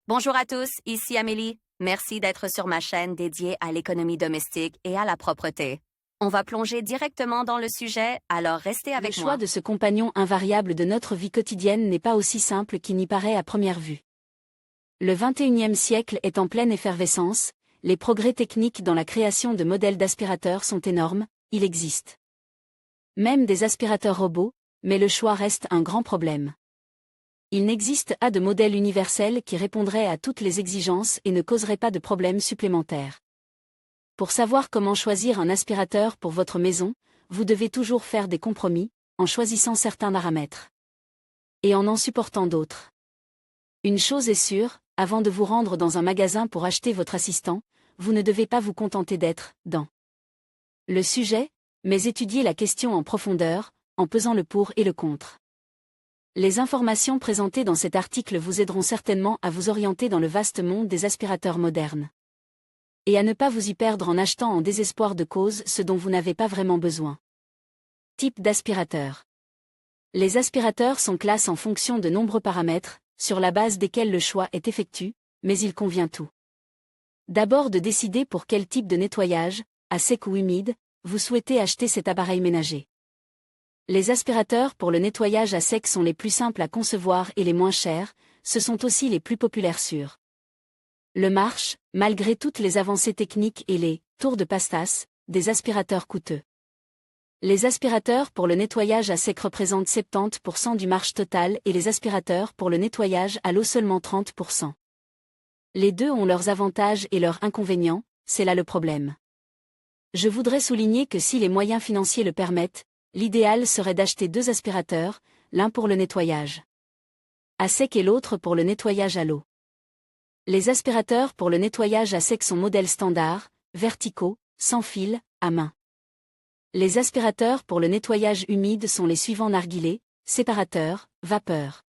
Bonjour à tous, ici Amélie. Merci d'être sur ma chaîne dédiée à l'économie domestique et à la propreté. On va plonger directement dans le sujet, alors restez Le avec choix moi. de ce compagnon invariable de notre vie quotidienne n'est pas aussi simple qu'il n'y paraît à première vue. Le XXIe siècle est en pleine effervescence, les progrès techniques dans la création de modèles d'aspirateurs sont énormes, il existe même des aspirateurs robots, mais le choix reste un grand problème. Il n'existe pas de modèle universel qui répondrait à toutes les exigences et ne causerait pas de problèmes supplémentaires. Pour savoir comment choisir un aspirateur pour votre maison, vous devez toujours faire des compromis, en choisissant certains paramètres et en supportant d'autres. Une chose est sûre, avant de vous rendre dans un magasin pour acheter votre assistant, vous ne devez pas vous contenter d'être dans le sujet, mais étudier la question en profondeur, en pesant le pour et le contre. Les informations présentées dans cet article vous aideront certainement à vous orienter dans le vaste monde des aspirateurs modernes. Et à ne pas vous y perdre en achetant en désespoir de cause ce dont vous n'avez pas vraiment besoin. Type d'aspirateur. Les aspirateurs sont classés en fonction de nombreux paramètres, sur la base desquels le choix est effectué, mais il convient tout d'abord de décider pour quel type de nettoyage, à sec ou humide, vous souhaitez acheter cet appareil ménager. Les aspirateurs pour le nettoyage à sec sont les plus simples à concevoir et les moins chers, ce sont aussi les plus populaires sur le marché, malgré toutes les avancées techniques et les tours de passe-tasse des aspirateurs coûteux. Les aspirateurs pour le nettoyage à sec représentent 70% du marché total et les aspirateurs pour le nettoyage à l'eau seulement 30%. Les deux ont leurs avantages et leurs inconvénients, c'est là le problème. Je voudrais souligner que si les moyens financiers le permettent, l'idéal serait d'acheter deux aspirateurs, l'un pour le nettoyage à sec et l'autre pour le nettoyage à l'eau. Les aspirateurs pour le nettoyage à sec sont modèles standards, verticaux, sans fil, à main. Les aspirateurs pour le nettoyage humide sont les suivants: narguilé, séparateur, vapeur.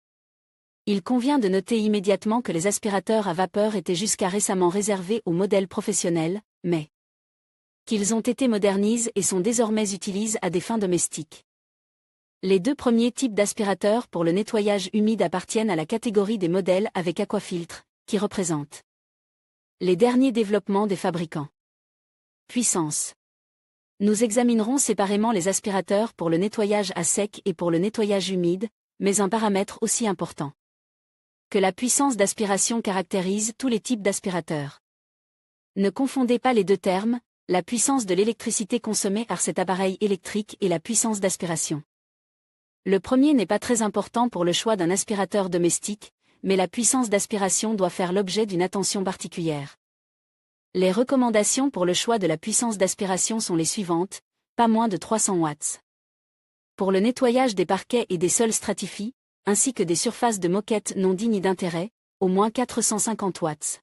Il convient de noter immédiatement que les aspirateurs à vapeur étaient jusqu'à récemment réservés aux modèles professionnels, mais qu'ils ont été modernisés et sont désormais utilisés à des fins domestiques. Les deux premiers types d'aspirateurs pour le nettoyage humide appartiennent à la catégorie des modèles avec aquafiltre, qui représentent les derniers développements des fabricants. Puissance. Nous examinerons séparément les aspirateurs pour le nettoyage à sec et pour le nettoyage humide, mais un paramètre aussi important que la puissance d'aspiration caractérise tous les types d'aspirateurs. Ne confondez pas les deux termes, la puissance de l'électricité consommée par cet appareil électrique et la puissance d'aspiration. Le premier n'est pas très important pour le choix d'un aspirateur domestique, mais la puissance d'aspiration doit faire l'objet d'une attention particulière. Les recommandations pour le choix de la puissance d'aspiration sont les suivantes: pas moins de 300 watts. Pour le nettoyage des parquets et des sols stratifiés, ainsi que des surfaces de moquette non dignes d'intérêt, au moins 450 watts.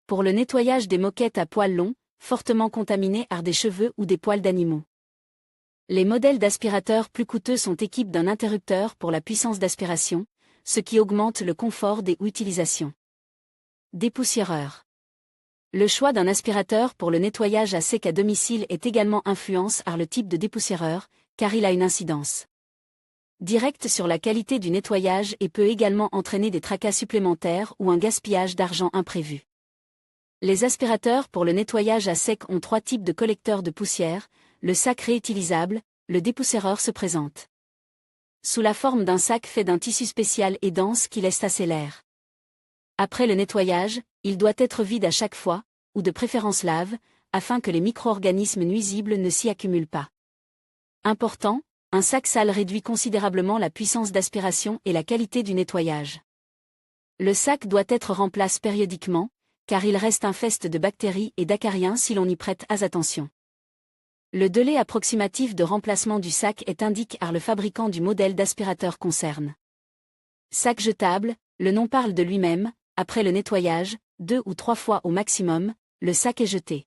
Pour le nettoyage des moquettes à poils longs, fortement contaminées par des cheveux ou des poils d'animaux. Les modèles d'aspirateurs plus coûteux sont équipés d'un interrupteur pour la puissance d'aspiration, ce qui augmente le confort des utilisations. Dépoussiéreur. Le choix d'un aspirateur pour le nettoyage à sec à domicile est également influencé par le type de dépoussiéreur, car il a une incidence directe sur la qualité du nettoyage et peut également entraîner des tracas supplémentaires ou un gaspillage d'argent imprévu. Les aspirateurs pour le nettoyage à sec ont trois types de collecteurs de poussière: le sac réutilisable, le dépoussiéreur se présente sous la forme d'un sac fait d'un tissu spécial et dense qui laisse passer l'air. Après le nettoyage, il doit être vide à chaque fois, ou de préférence lave, afin que les micro-organismes nuisibles ne s'y accumulent pas. Important, un sac sale réduit considérablement la puissance d'aspiration et la qualité du nettoyage. Le sac doit être remplacé périodiquement, car il reste infeste de bactéries et d'acariens si l'on y prête attention. Le délai approximatif de remplacement du sac est indiqué par le fabricant du modèle d'aspirateur concerne. Sac jetable, le nom parle de lui-même, après le nettoyage, 2 ou 3 fois au maximum, le sac est jeté.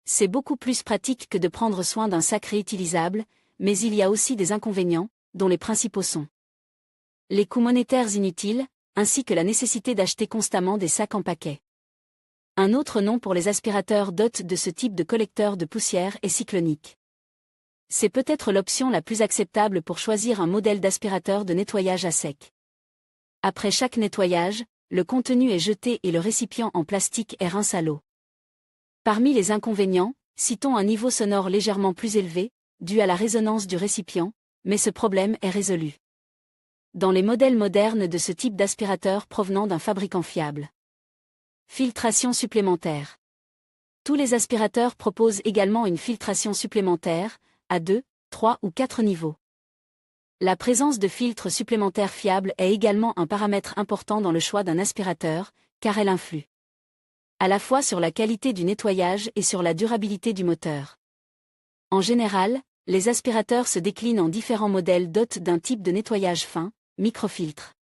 C'est beaucoup plus pratique que de prendre soin d'un sac réutilisable, mais il y a aussi des inconvénients, dont les principaux sont les coûts monétaires inutiles, ainsi que la nécessité d'acheter constamment des sacs en paquet. Un autre nom pour les aspirateurs dotés de ce type de collecteur de poussière est cyclonique. C'est peut-être l'option la plus acceptable pour choisir un modèle d'aspirateur de nettoyage à sec. Après chaque nettoyage, le contenu est jeté et le récipient en plastique est rince à l'eau. Parmi les inconvénients, citons un niveau sonore légèrement plus élevé, dû à la résonance du récipient, mais ce problème est résolu dans les modèles modernes de ce type d'aspirateur provenant d'un fabricant fiable. Filtration supplémentaire. Tous les aspirateurs proposent également une filtration supplémentaire, à 2, 3 ou 4 niveaux. La présence de filtres supplémentaires fiables est également un paramètre important dans le choix d'un aspirateur, car elle influe à la fois sur la qualité du nettoyage et sur la durabilité du moteur. En général, les aspirateurs se déclinent en différents modèles dotés d'un type de nettoyage fin, microfiltre.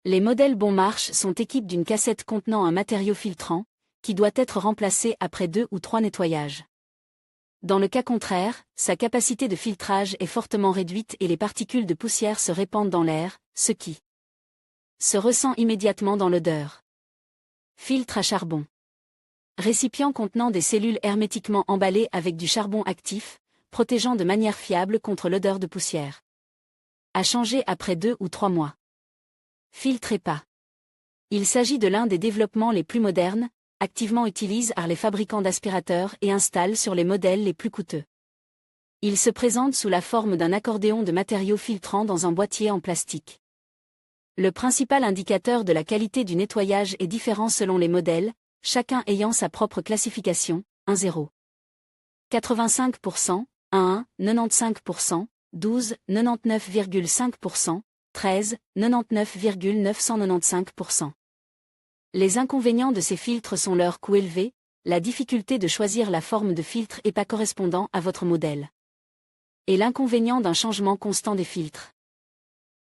Les modèles bon marche sont équipés d'une cassette contenant un matériau filtrant, qui doit être remplacé après 2 ou 3 nettoyages. Dans le cas contraire, sa capacité de filtrage est fortement réduite et les particules de poussière se répandent dans l'air, ce qui se ressent immédiatement dans l'odeur. Filtre à charbon. Récipient contenant des cellules hermétiquement emballées avec du charbon actif, protégeant de manière fiable contre l'odeur de poussière. À changer après 2 ou 3 mois. Filtre EPA. Il s'agit de l'un des développements les plus modernes, activement utilisés par les fabricants d'aspirateurs et installés sur les modèles les plus coûteux. Il se présente sous la forme d'un accordéon de matériaux filtrants dans un boîtier en plastique. Le principal indicateur de la qualité du nettoyage est différent selon les modèles, chacun ayant sa propre classification, 1,0. 85%, 1,1, 95%, 12, 99,5%, 13, 99,995%. Les inconvénients de ces filtres sont leur coût élevé, la difficulté de choisir la forme de filtre EPA correspondant à votre modèle, et l'inconvénient d'un changement constant des filtres.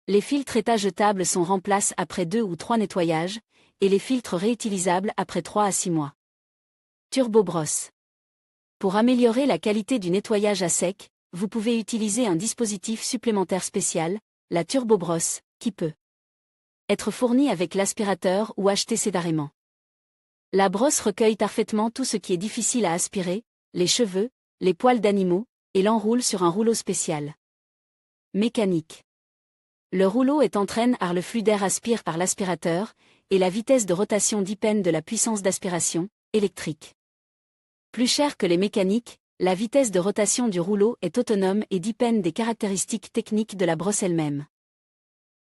Les filtres ETA jetables sont remplacés après 2 ou 3 nettoyages, et les filtres réutilisables après 3 à 6 mois. Turbobrosse. Pour améliorer la qualité du nettoyage à sec, vous pouvez utiliser un dispositif supplémentaire spécial, la turbobrosse, qui peut être fournie avec l'aspirateur ou acheté séparément. La brosse recueille parfaitement tout ce qui est difficile à aspirer, les cheveux, les poils d'animaux, et l'enroule sur un rouleau spécial. Mécanique. Le rouleau est entraîné par le flux d'air aspiré par l'aspirateur, et la vitesse de rotation dépend de la puissance d'aspiration, électrique. Plus cher que les mécaniques, la vitesse de rotation du rouleau est autonome et dépend des caractéristiques techniques de la brosse elle-même.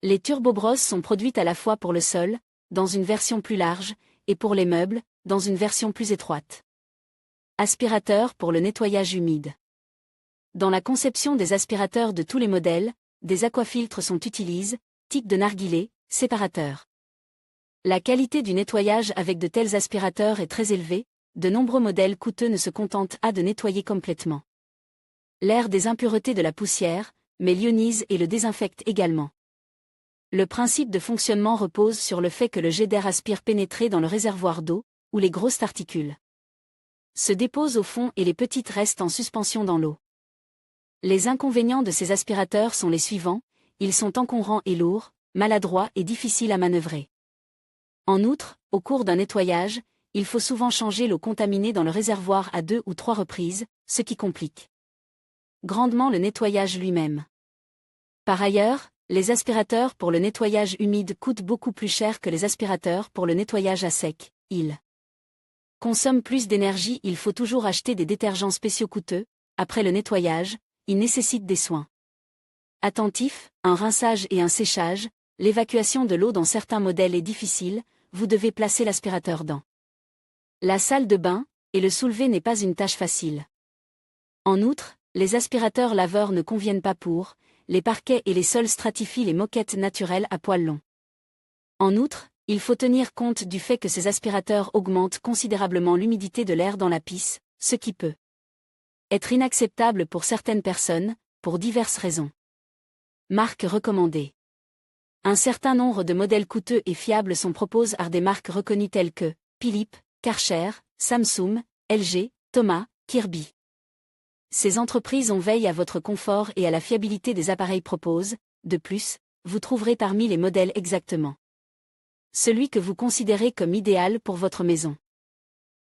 Les turbobrosses sont produites à la fois pour le sol, dans une version plus large, et pour les meubles, dans une version plus étroite. Aspirateur pour le nettoyage humide. Dans la conception des aspirateurs de tous les modèles, des aquafiltres sont utilisés, type de narguilé, séparateur. La qualité du nettoyage avec de tels aspirateurs est très élevée, de nombreux modèles coûteux ne se contentent pas de nettoyer complètement l'air des impuretés de la poussière, mais l'ionise et le désinfecte également. Le principe de fonctionnement repose sur le fait que le jet d'air aspire pénétrer dans le réservoir d'eau, où les grosses particules se déposent au fond et les petites restent en suspension dans l'eau. Les inconvénients de ces aspirateurs sont les suivants: ils sont encombrants et lourds, maladroits et difficiles à manœuvrer. En outre, au cours d'un nettoyage, il faut souvent changer l'eau contaminée dans le réservoir à 2 ou 3 reprises, ce qui complique grandement le nettoyage lui-même. Par ailleurs, les aspirateurs pour le nettoyage humide coûtent beaucoup plus cher que les aspirateurs pour le nettoyage à sec. Ils consomment plus d'énergie, il faut toujours acheter des détergents spéciaux coûteux. Après le nettoyage, ils nécessitent des soins attentifs, un rinçage et un séchage. L'évacuation de l'eau dans certains modèles est difficile, vous devez placer l'aspirateur dans la salle de bain, et le soulever n'est pas une tâche facile. En outre, les aspirateurs laveurs ne conviennent pas pour les parquets et les sols stratifient les moquettes naturelles à poils longs. En outre, il faut tenir compte du fait que ces aspirateurs augmentent considérablement l'humidité de l'air dans la pisse, ce qui peut être inacceptable pour certaines personnes, pour diverses raisons. Marques recommandées. Un certain nombre de modèles coûteux et fiables sont proposés par des marques reconnues telles que Philips, Karcher, Samsung, LG, Thomas, Kirby. Ces entreprises ont veillé à votre confort et à la fiabilité des appareils proposés. De plus, vous trouverez parmi les modèles exactement celui que vous considérez comme idéal pour votre maison.